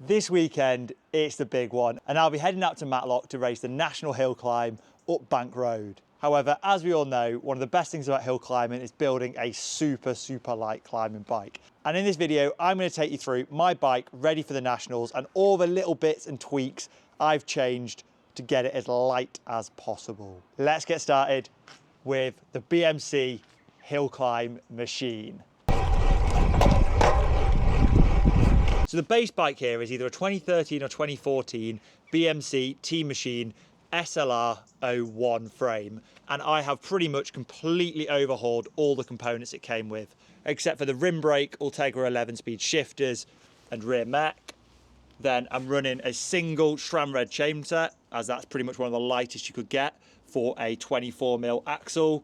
This weekend, it's the big one, and I'll be heading out to Matlock to race the National Hill Climb up Bank Road. However, as we all know, one of the best things about hill climbing is building a super light climbing bike. And in this video, I'm going to take you through my bike ready for the Nationals and all the little bits and tweaks I've changed to get it as light as possible. Let's get started with the BMC Hill Climb machine. So the base bike here is either a 2013 or 2014 BMC T-Machine SLR 01 frame, and I have pretty much completely overhauled all the components it came with, except for the rim brake, Ultegra 11-speed shifters and rear mech. Then I'm running a single SRAM red chain set, as that's pretty much one of the lightest you could get for a 24mm axle.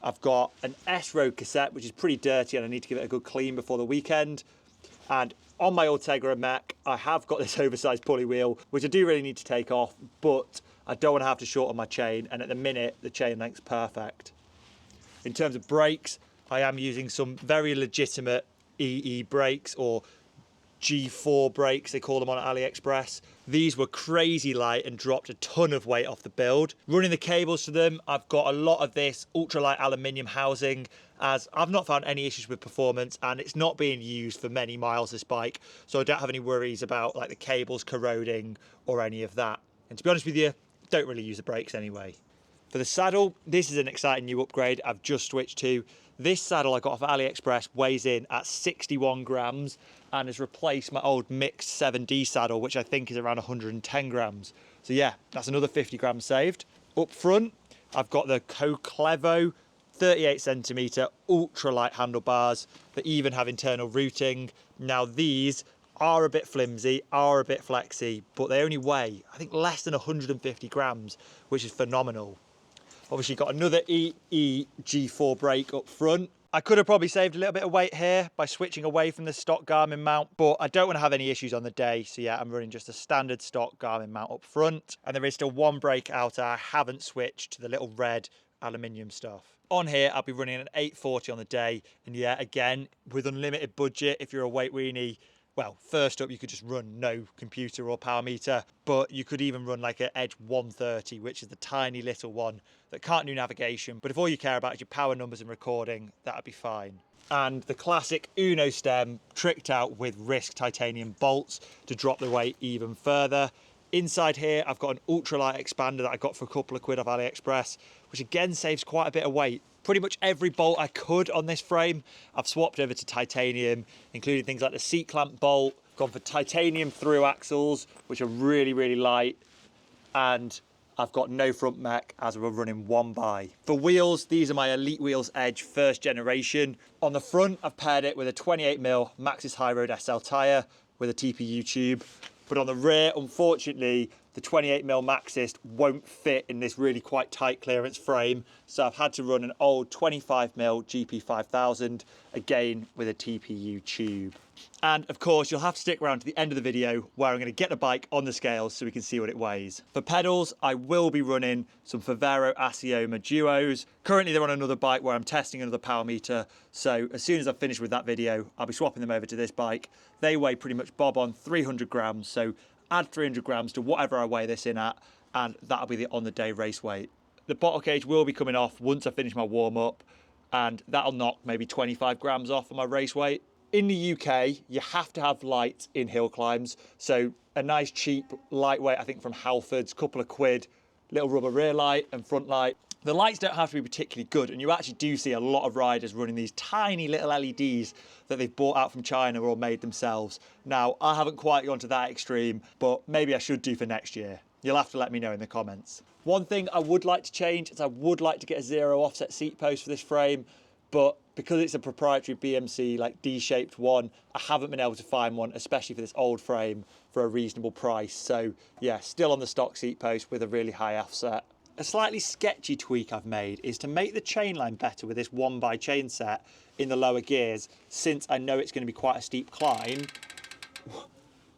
I've got an S-Road cassette, which is pretty dirty and I need to give it a good clean before the weekend. And on my Ultegra mech, I have got this oversized pulley wheel, which I do really need to take off, but I don't want to have to shorten my chain, and at the minute, the chain length's perfect. In terms of brakes, I am using some very legitimate EE brakes, or G4 brakes, they call them on Aliexpress. These were crazy light and dropped a ton of weight off the build. Running the cables to them, I've got a lot of this ultralight aluminium housing, as I've not found any issues with performance and it's not being used for many miles, this bike, so I don't have any worries about like the cables corroding or any of that. And to be honest with you, don't really use the brakes anyway. For the saddle, this is an exciting new upgrade I've just switched to. This saddle I got off Aliexpress weighs in at 61 grams and has replaced my old mixed 7D saddle, which I think is around 110 grams. So yeah, that's another 50 grams saved. Up front, I've got the Cockpit 38cm ultralight handlebars that even have internal routing. Now these are a bit flimsy, are a bit flexy, but they only weigh, I think, less than 150 grams, which is phenomenal. Obviously got another EE G4 brake up front. I could have probably saved a little bit of weight here by switching away from the stock Garmin mount, but I don't want to have any issues on the day. So yeah, I'm running just a standard stock Garmin mount up front. And there is still one brake outer I haven't switched to the little red aluminium stuff. On here, I'll be running an 840 on the day. And yeah, again, with unlimited budget, if you're a weight weenie, well, first up, you could just run no computer or power meter, but you could even run like an Edge 130, which is the tiny little one that can't do navigation. But if all you care about is your power numbers and recording, that'd be fine. And the classic Uno stem tricked out with Risk titanium bolts to drop the weight even further. Inside here, I've got an ultralight expander that I got for a couple of quid off Aliexpress, which again saves quite a bit of weight. Pretty much every bolt I could on this frame, I've swapped over to titanium, including things like the seat clamp bolt, gone for titanium through axles, which are really light, and I've got no front mech as we're running 1x. For wheels, these are my Elite Wheels Edge first generation. On the front, I've paired it with a 28mm Maxxis High Road SL tyre with a TPU tube. But on the rear, unfortunately, the 28mm Maxxis won't fit in this really quite tight clearance frame. So I've had to run an old 25mm GP5000, again with a TPU tube. And of course, you'll have to stick around to the end of the video where I'm going to get the bike on the scales so we can see what it weighs. For pedals, I will be running some Favero Asioma Duos. Currently, they're on another bike where I'm testing another power meter. So as soon as I've finished with that video, I'll be swapping them over to this bike. They weigh pretty much bob on 300 grams. So add 300 grams to whatever I weigh this in at, and that'll be the on-the-day race weight. The bottle cage will be coming off once I finish my warm-up, and that'll knock maybe 25 grams off of my race weight. In the UK, you have to have lights in hill climbs. So a nice cheap lightweight, I think from Halfords, couple of quid, little rubber rear light and front light. The lights don't have to be particularly good, and you actually do see a lot of riders running these tiny little LEDs that they've bought out from China or made themselves. Now, I haven't quite gone to that extreme, but maybe I should do for next year. You'll have to let me know in the comments. One thing I would like to change is I would like to get a zero offset seat post for this frame, but because it's a proprietary BMC like D-shaped one, I haven't been able to find one, especially for this old frame, for a reasonable price. So yeah, still on the stock seat post with a really high offset. A slightly sketchy tweak I've made is to make the chain line better with this 1x chain set in the lower gears. Since I know it's going to be quite a steep climb,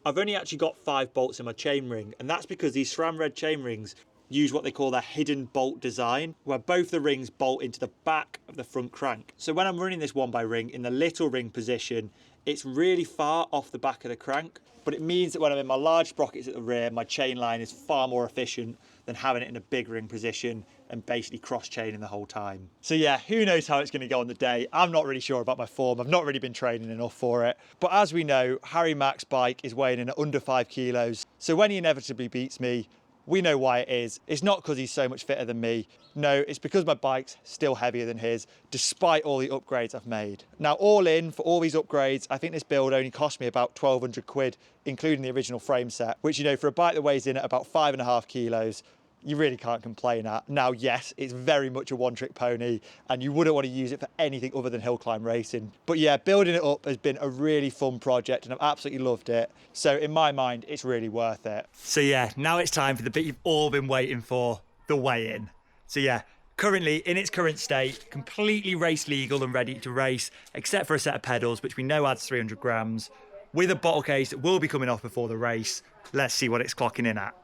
I've only actually got 5 bolts in my chain ring, and that's because these SRAM red chain rings use what they call their hidden bolt design, where both the rings bolt into the back of the front crank. So when I'm running this 1x ring in the little ring position, It's really far off the back of the crank, but it means that when I'm in my large sprockets at the rear, my chain line is far more efficient than having it in a big ring position and basically cross-chaining the whole time. So yeah, who knows how it's going to go on the day. I'm not really sure about my form. I've not really been training enough for it. But as we know, Harry Mac's bike is weighing in at under 5 kilos. So when he inevitably beats me, we know why it is. It's not because he's so much fitter than me. No, it's because my bike's still heavier than his, despite all the upgrades I've made. Now, all in, for all these upgrades, I think this build only cost me about 1,200 quid, including the original frame set, which, you know, for a bike that weighs in at about 5.5 kilos, you really can't complain at. Now, yes, it's very much a one-trick pony, and you wouldn't want to use it for anything other than hill climb racing. But yeah, building it up has been a really fun project, and I've absolutely loved it. So in my mind, it's really worth it. So yeah, now it's time for the bit you've all been waiting for, the weigh-in. So yeah, currently in its current state, completely race legal and ready to race, except for a set of pedals, which we know adds 300 grams, with a bottle case that will be coming off before the race. Let's see what it's clocking in at.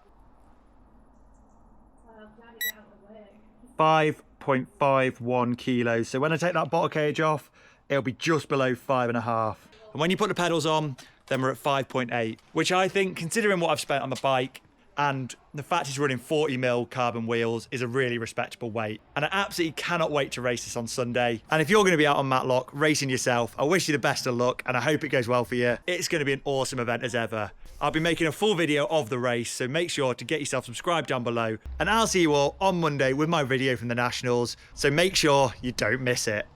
5.51 kilos. So when I take that bottle cage off, it'll be just below 5.5. And when you put the pedals on, then we're at 5.8, which I think, considering what I've spent on the bike and the fact it's running 40mm carbon wheels, is a really respectable weight. And I absolutely cannot wait to race this on Sunday. And if you're going to be out on Matlock racing yourself, I wish you the best of luck and I hope it goes well for you. It's going to be an awesome event as ever. I'll be making a full video of the race, so make sure to get yourself subscribed down below. And I'll see you all on Monday with my video from the Nationals, so make sure you don't miss it.